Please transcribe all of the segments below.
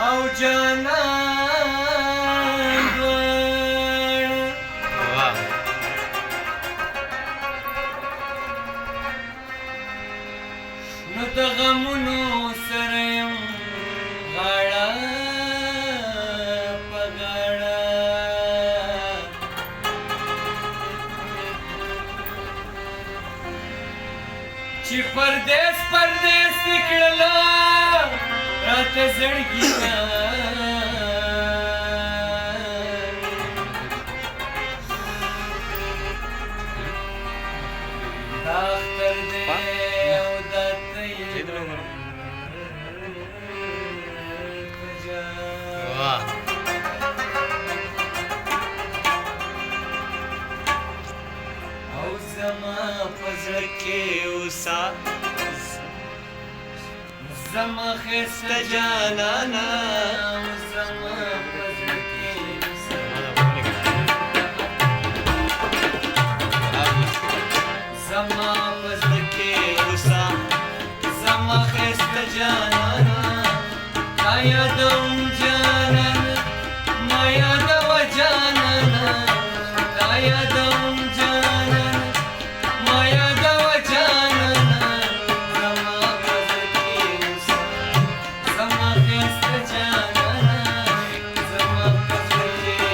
او جانا نو د غمونو سره یم غاړه په غاړه چې پردیس پردیس نکړله راته زړګي دا اختر دی او دا طیب او زما په زړه کې اوسه زما خسته جانانا زما په زړه کې زما په زړه کې اوسه زما خسته جانانا تا یادوم جانانا ما یادوه جانانا تا یادوم جانانا ما یادوه جانانا زما په زړه کې اوسه زما خسته جانانا زما په زړه کې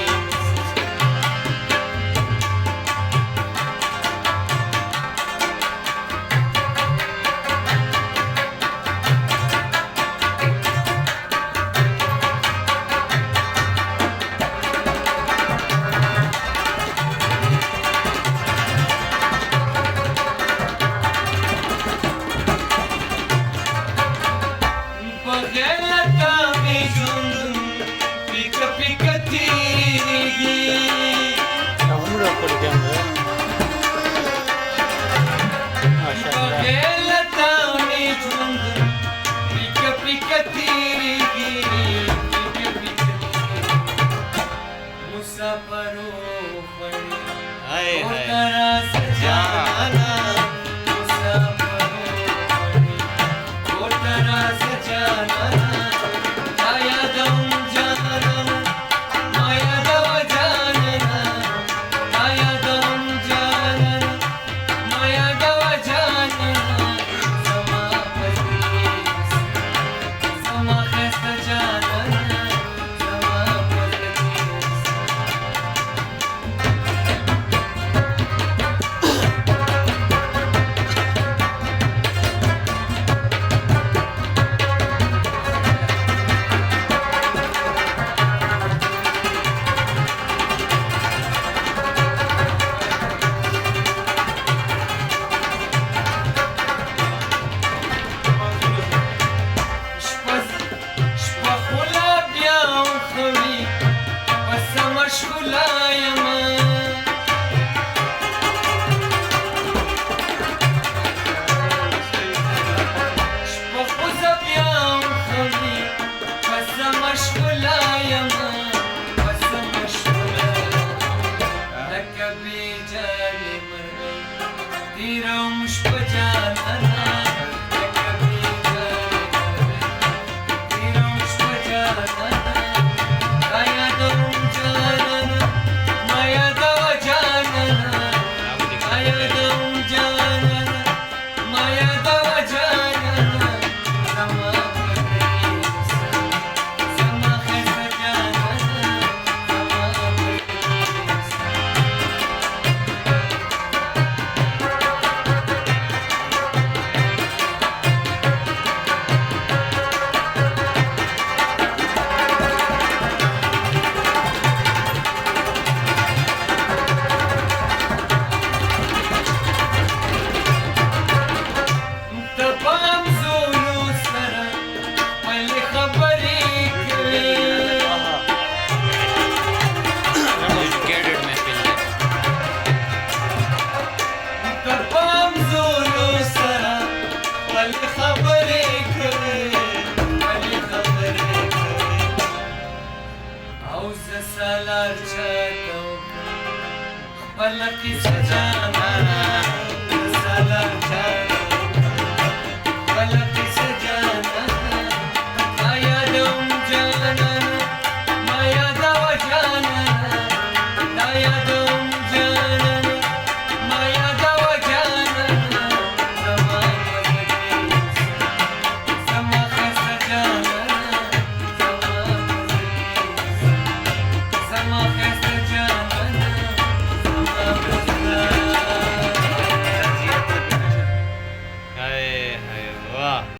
पलक सजाना साला पलक सजाना आया दम यज्ञ